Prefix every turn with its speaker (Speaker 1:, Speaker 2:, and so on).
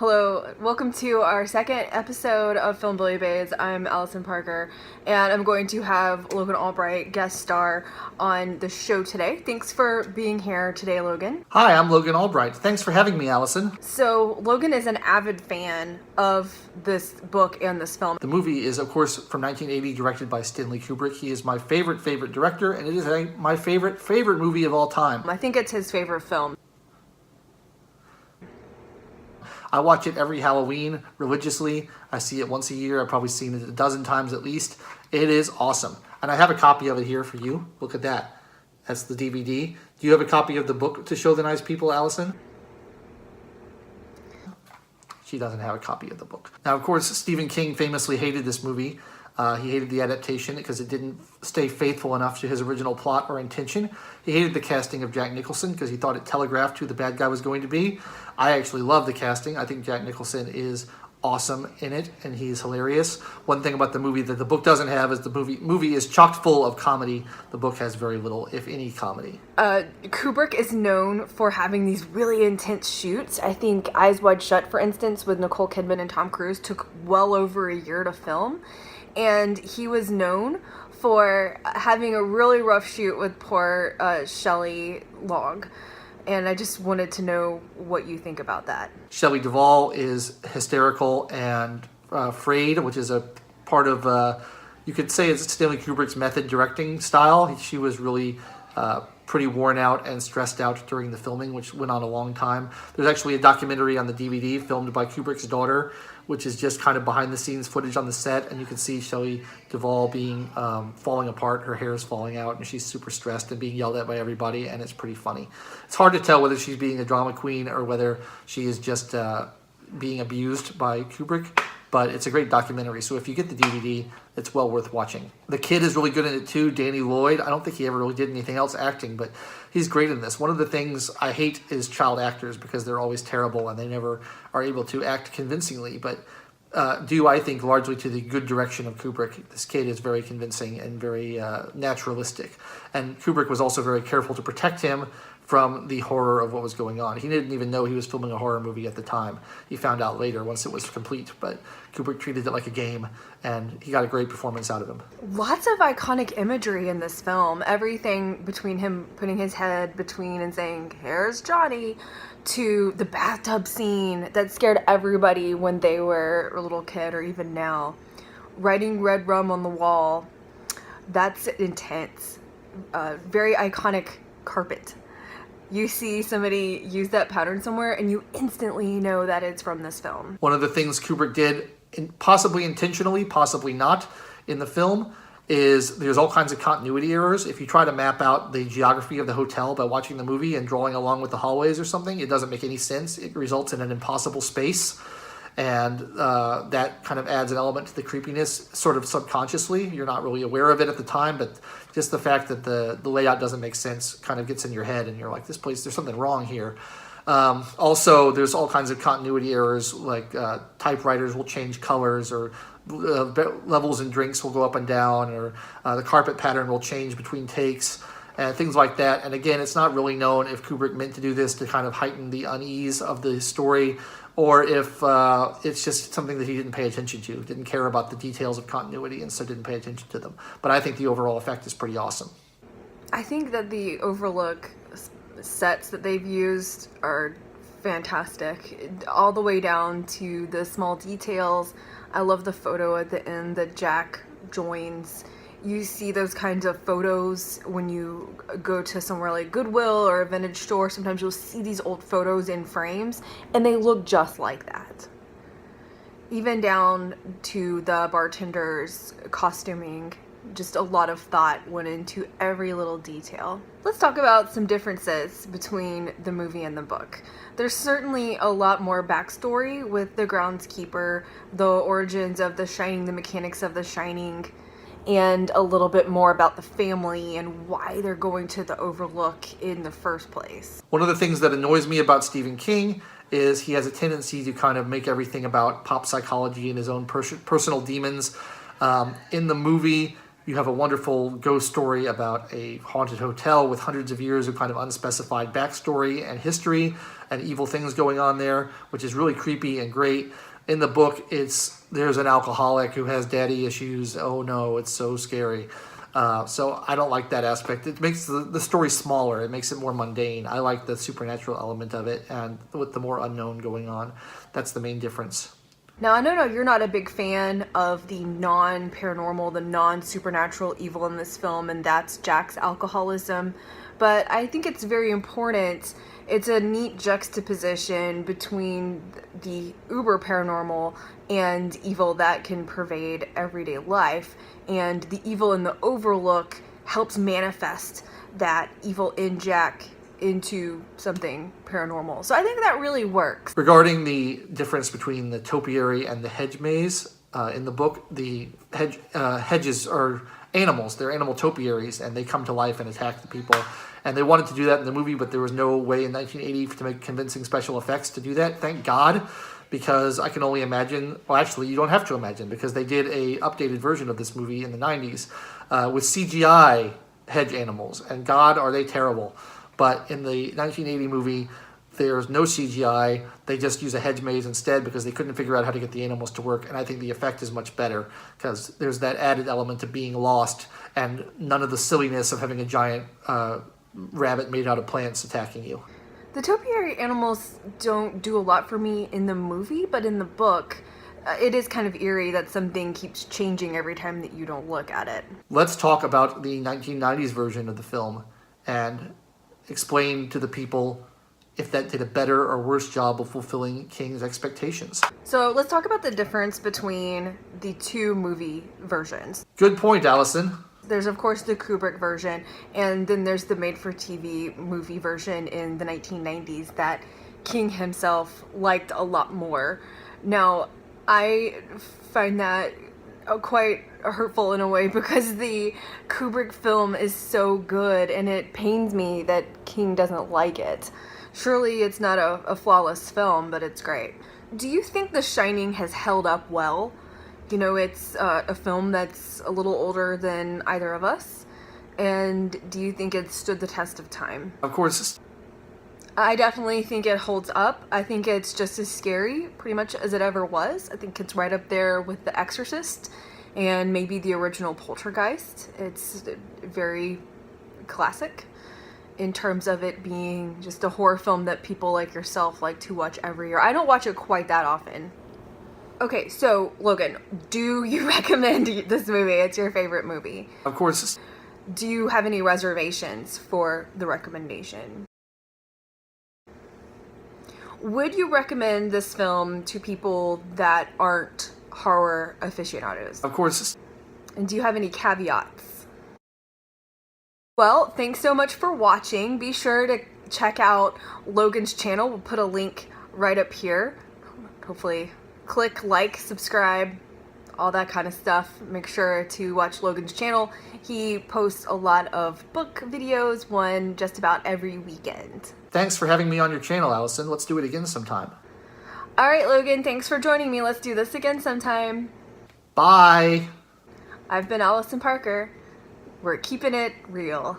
Speaker 1: Hello, welcome to our second episode of Film Bouillabaisse. I'm Allison Parker, and I'm going to have Logan Albright guest star on the show today. Thanks for being here today, Logan.
Speaker 2: Hi, I'm Logan Albright. Thanks for having me, Allison.
Speaker 1: So, Logan is an avid fan of this book and this film.
Speaker 2: The movie is, of course, from 1980, directed by Stanley Kubrick. He is my favorite director, and it is my favorite movie of all time.
Speaker 1: I think it's his favorite film.
Speaker 2: I watch it every Halloween religiously. I see it once a year. I've probably seen it a dozen times at least. It is awesome. And I have a copy of it here for you. Look at that. That's the DVD. Do you have a copy of the book to show the nice people, Allison? She doesn't have a copy of the book. Now, of course, Stephen King famously hated this movie. He hated the adaptation because it didn't stay faithful enough to his original plot or intention. He hated the casting of Jack Nicholson because he thought it telegraphed who the bad guy was going to be. I actually love the casting. I think Jack Nicholson is awesome in it, and he's hilarious. One thing about the movie that the book doesn't have is the movie is chock full of comedy. The book has very little, if any, comedy.
Speaker 1: Kubrick is known for having these really intense shoots. I think Eyes Wide Shut, for instance, with Nicole Kidman and Tom Cruise, took well over a year to film. And he was known for having a really rough shoot with poor Shelley Long. And I just wanted to know what you think about that.
Speaker 2: Shelley Duvall is hysterical and frayed, which is a part of, you could say it's Stanley Kubrick's method directing style. She was really pretty worn out and stressed out during the filming, which went on a long time. There's actually a documentary on the DVD filmed by Kubrick's daughter, which is just kind of behind the scenes footage on the set, and you can see Shelley Duvall being falling apart. Her hair is falling out, and she's super stressed and being yelled at by everybody, and it's pretty funny. It's hard to tell whether she's being a drama queen or whether she is just being abused by Kubrick, but it's a great documentary, so if you get the DVD, it's well worth watching. The kid is really good in it too, Danny Lloyd. I don't think he ever really did anything else acting, but he's great in this. One of the things I hate is child actors because they're always terrible and they never are able to act convincingly, but due, I think, largely to the good direction of Kubrick. This kid is very convincing and very naturalistic. And Kubrick was also very careful to protect him from the horror of what was going on. He didn't even know he was filming a horror movie at the time. He found out later once it was complete, but Kubrick treated it like a game, and he got a great performance out of him.
Speaker 1: Lots of iconic imagery in this film. Everything between him putting his head between and saying, "Here's Johnny," to the bathtub scene that scared everybody when they were a little kid or even now. Writing red rum on the wall, that's intense. Very iconic carpet. You see somebody use that pattern somewhere and you instantly know that it's from this film.
Speaker 2: One of the things Kubrick did, possibly intentionally, possibly not, in the film is there's all kinds of continuity errors. If you try to map out the geography of the hotel by watching the movie and drawing along with the hallways or something, it doesn't make any sense. It results in an impossible space. And that kind of adds an element to the creepiness sort of subconsciously. You're not really aware of it at the time, but just the fact that the layout doesn't make sense kind of gets in your head and you're like, this place, there's something wrong here. Also, there's all kinds of continuity errors, like typewriters will change colors, or levels in drinks will go up and down, or the carpet pattern will change between takes, and things like that. And again, it's not really known if Kubrick meant to do this to kind of heighten the unease of the story, or if it's just something that he didn't pay attention to, didn't care about the details of continuity, and so didn't pay attention to them. But I think the overall effect is pretty awesome.
Speaker 1: I think that the Overlook sets that they've used are fantastic, all the way down to the small details. I love the photo at the end that Jack joins. You see those kinds of photos when you go to somewhere like Goodwill or a vintage store. Sometimes you'll see these old photos in frames and they look just like that. Even down to the bartender's costuming, just a lot of thought went into every little detail. Let's talk about some differences between the movie and the book. There's certainly a lot more backstory with the groundskeeper, the origins of The Shining, the mechanics of The Shining, and a little bit more about the family and why they're going to the Overlook in the first place.
Speaker 2: One of the things that annoys me about Stephen King is he has a tendency to kind of make everything about pop psychology and his own personal demons. In the movie, you have a wonderful ghost story about a haunted hotel with hundreds of years of kind of unspecified backstory and history. and evil things going on there, which is really creepy and great. In the book, there's an alcoholic who has daddy issues. Oh no, it's so scary. So I don't like that aspect. It makes the story smaller. It makes it more mundane. I like the supernatural element of it, and with the more unknown going on. That's the main difference.
Speaker 1: Now, I know you're not a big fan of the non-paranormal, the non-supernatural evil in this film, and that's Jack's alcoholism, but I think it's very important. It's a neat juxtaposition between the uber paranormal and evil that can pervade everyday life, and the evil in the Overlook helps manifest that evil in Jack into something paranormal. So I think that really works.
Speaker 2: Regarding the difference between the topiary and the hedge maze, in the book, the hedges are animals. They're animal topiaries, and they come to life and attack the people. And they wanted to do that in the movie, but there was no way in 1980 to make convincing special effects to do that. Thank God, because I can only imagine, well, actually, you don't have to imagine, because they did a updated version of this movie in the 90s with CGI hedge animals, and God, are they terrible. But in the 1980 movie, there's no CGI. They just use a hedge maze instead because they couldn't figure out how to get the animals to work. And I think the effect is much better because there's that added element of being lost and none of the silliness of having a giant rabbit made out of plants attacking you.
Speaker 1: The topiary animals don't do a lot for me in the movie, but in the book, it is kind of eerie that something keeps changing every time that you don't look at it.
Speaker 2: Let's talk about the 1990s version of the film and explain to the people if that did a better or worse job of fulfilling King's expectations.
Speaker 1: So let's talk about the difference between the two movie versions.
Speaker 2: Good point, Allison.
Speaker 1: There's of course the Kubrick version, and then there's the made-for-TV movie version in the 1990s that King himself liked a lot more. Now, I find that quite hurtful in a way because the Kubrick film is so good, and it pains me that King doesn't like it. Surely it's not a flawless film, but it's great. Do you think The Shining has held up well? You know, it's a film that's a little older than either of us, and do you think it stood the test of time?
Speaker 2: Of course.
Speaker 1: I definitely think it holds up. I think it's just as scary, pretty much, as it ever was. I think it's right up there with The Exorcist and maybe the original Poltergeist. It's very classic in terms of it being just a horror film that people like yourself like to watch every year. I don't watch it quite that often. Okay, so Logan, do you recommend this movie? It's your favorite movie.
Speaker 2: Of course.
Speaker 1: Do you have any reservations for the recommendation? Would you recommend this film to people that aren't horror aficionados?
Speaker 2: Of course.
Speaker 1: And do you have any caveats? Well, thanks so much for watching. Be sure to check out Logan's channel. We'll put a link right up here. Hopefully, click like, subscribe, all that kind of stuff. Make sure to watch Logan's channel. He posts a lot of book videos, one just about every weekend.
Speaker 2: Thanks for having me on your channel, Allison. Let's do it again sometime.
Speaker 1: All right, Logan, thanks for joining me. Let's do this again sometime.
Speaker 2: Bye.
Speaker 1: I've been Allison Parker. We're keeping it real.